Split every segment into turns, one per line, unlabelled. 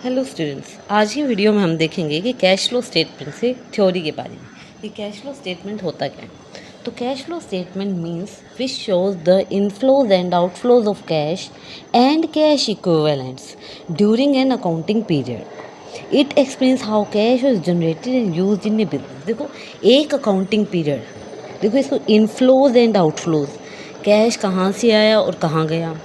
Hello students, आज की video में हम देखेंगे कि कैश फ्लो स्टेटमेंट से थ्योरी के बारे में कि कैश फ्लो स्टेटमेंट होता क्या है। तो cash flow statement means which shows the inflows and outflows of cash and cash equivalents during an accounting period. It explains how cash was generated and used in A business. देखो, एक accounting period, देखो इसको inflows and outflows, cash कहाँ से आया और कहाँ गया।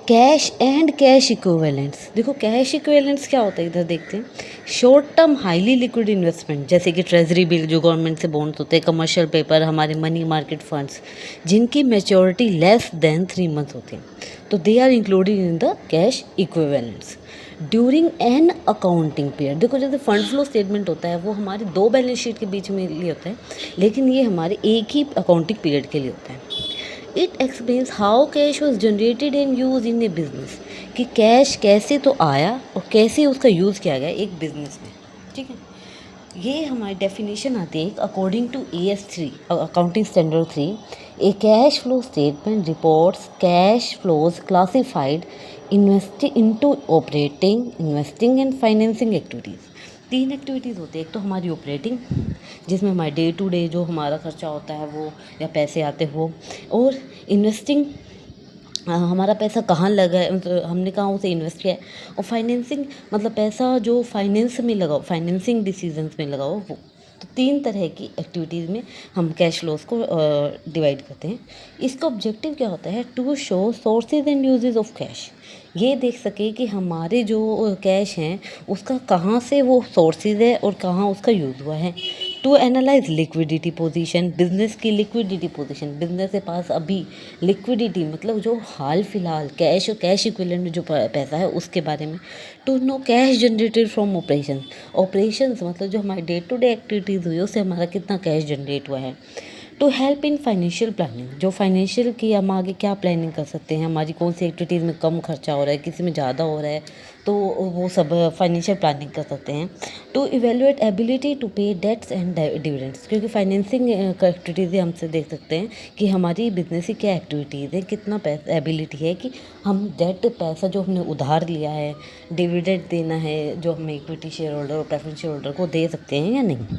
कैश एंड कैश इक्विवेलेंट्स, देखो कैश इक्विवेलेंट्स क्या होता है, इधर देखते हैं। Short term highly liquid investment जैसे कि ट्रेजरी बिल जो गवर्नमेंट से बॉन्ड्स होते हैं, कमर्शियल पेपर, हमारे मनी मार्केट फंड्स जिनकी मैच्योरिटी लेस देन 3 मंथ होती है, तो they are included in the cash equivalents during an accounting period. देखो, जैसे फंड फ्लो स्टेटमेंट होता है वो हमारे 2 बैलेंस शीट के बीच में लिए होता है, लेकिन ये हमारे एक ही अकाउंटिंग पीरियड के लिए होता है। It explains how cash was generated and use in A business, कि कैश कैसे तो आया और कैसे उसका यूज़ किया गया एक बिजनेस में। ठीक है, ये हमारी डेफिनेशन आती है according to AS3 accounting standard 3। A cash flow statement reports cash flows classified investing into operating, investing and financing activities. 3 activities होती है। एक तो हमारी ऑपरेटिंग, जिसमें हमारे डे टू डे जो हमारा खर्चा होता है वो या पैसे आते हो, और इन्वेस्टिंग, हमारा पैसा कहाँ लगा है, मतलब हमने कहाँ उसे इन्वेस्ट किया है, और फाइनेंसिंग मतलब पैसा जो फाइनेंस में लगाओ, फाइनेंसिंग डिसीजंस में लगाओ वो। तो 3 तरह की एक्टिविटीज़ में हम कैश फ्लोज को डिवाइड करते हैं। इसका ऑब्जेक्टिव क्या होता है, to show sources and uses of cash. ये देख सके कि हमारे जो कैश हैं उसका कहाँ से वो सोर्सेज है और कहाँ उसका यूज़ हुआ है। To analyse liquidity position, business की लिक्विडिटी पोजीशन, बिजनेस के पास अभी लिक्विडिटी मतलब जो हाल फिलहाल कैश और कैश इक्विवेलेंट जो पैसा है उसके बारे में। To know cash generated from operation, operations मतलब जो हमारे डे टू डे एक्टिविटीज़ हुई उससे हमारा कितना कैश जनरेट हुआ है। To help in financial planning, जो फाइनेंशियल की हम आगे क्या प्लानिंग कर सकते हैं, हमारी कौन सी एक्टिविटीज़ में कम खर्चा हो रहा है, किसी में ज़्यादा हो रहा है, तो वो सब फाइनेंशियल प्लानिंग कर सकते हैं। टू इवेलुएट एबिलिटी टू पे डेट्स एंड डिविडेंड्स, क्योंकि फाइनेंसिंग एक्टिविटीज़ हमसे देख सकते हैं कि हमारी बिजनेस की क्या एक्टिविटीज़ है, कितना पैसा एबिलिटी है कि हम डेट पैसा जो हमने उधार लिया है, डिविडेंड देना है जो हमें इक्विटी शेयर होल्डर और प्रेफरेंस शेयर होल्डर को दे सकते हैं या नहीं।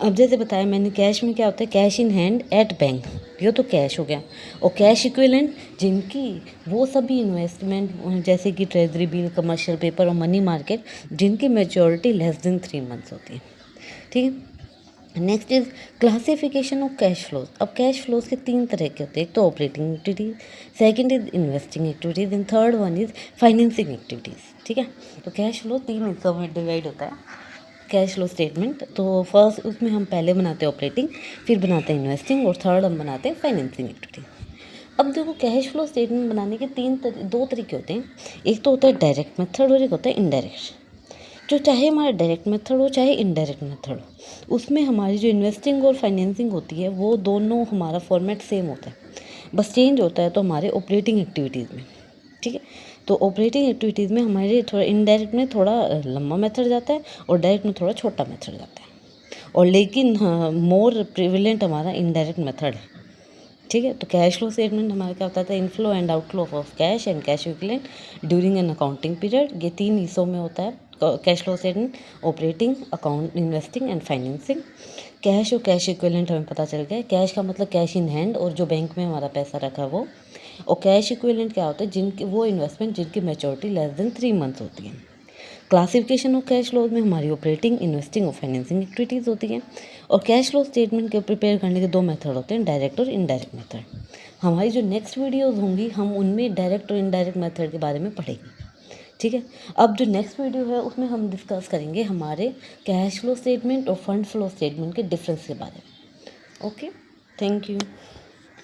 अब जैसे बताया मैंने, कैश में क्या होता है, cash in hand at bank, ये तो कैश हो गया। और कैश इक्विवेलेंट जिनकी वो सभी इन्वेस्टमेंट जैसे कि ट्रेजरी बिल, कमर्शियल पेपर और मनी मार्केट जिनकी मैच्योरिटी लेस देन 3 मंथ्स होती है। ठीक है, next is classification of cash flows. अब कैश फ्लोज के 3 तरह के होते हैं, एक तो operating activities, second is investing activities and third one is financing activities. ठीक है, तो कैश फ्लो 3 हिस्सों में डिवाइड होता है कैश फ्लो स्टेटमेंट। तो फर्स्ट उसमें हम पहले बनाते हैं ऑपरेटिंग, फिर बनाते हैं इन्वेस्टिंग और थर्ड हम बनाते हैं फाइनेंसिंग एक्टिविटी। अब देखो, कैश फ्लो स्टेटमेंट बनाने के 2 तरीके होते हैं। एक तो होता है डायरेक्ट मेथड और एक होता है इनडायरेक्ट। जो चाहे हमारा डायरेक्ट मेथड हो चाहे इनडायरेक्ट मेथड हो, उसमें हमारी जो इन्वेस्टिंग और फाइनेंसिंग होती है वो दोनों हमारा फॉर्मेट सेम होता है, बस चेंज होता है तो हमारे ऑपरेटिंग एक्टिविटीज़ में। ठीक है, तो ऑपरेटिंग एक्टिविटीज़ में हमारे थोड़ा इनडायरेक्ट में थोड़ा लंबा मेथड जाता है और डायरेक्ट में थोड़ा छोटा मेथड जाता है, और लेकिन हाँ मोर प्रिविलेंट हमारा इनडायरेक्ट मेथड है। ठीक है, तो कैश फ्लो स्टेटमेंट हमारा क्या होता था, inflow and outflow of cash and cash equivalent during an accounting period. ये 3 हिस्सों में होता है cash flow statement, operating, account, investing and financing. Cash और कैश इक्विवेलेंट हमें पता चल गया। कैश का मतलब कैश इन हैंड और जो बैंक में हमारा पैसा रखा वो, और कैश इक्विवेलेंट क्या होता है, जिनकी वो इन्वेस्टमेंट जिनकी मैच्योरिटी लेस देन 3 मंथ होती है। क्लासिफिकेशन ऑफ कैश फ्लोज में हमारी ऑपरेटिंग, इन्वेस्टिंग और फाइनेंसिंग एक्टिविटीज़ होती हैं। और कैश फ्लो स्टेटमेंट के प्रिपेयर करने के 2 मेथड होते हैं, डायरेक्ट और इनडायरेक्ट मेथड। हमारी जो नेक्स्ट वीडियोज़ होंगी हम उनमें डायरेक्ट और इनडायरेक्ट मेथड के बारे में पढ़ेंगे। ठीक है, अब जो नेक्स्ट वीडियो है उसमें हम डिस्कस करेंगे हमारे कैश फ्लो स्टेटमेंट और फंड फ्लो स्टेटमेंट के डिफरेंस के बारे में। Okay, thank you.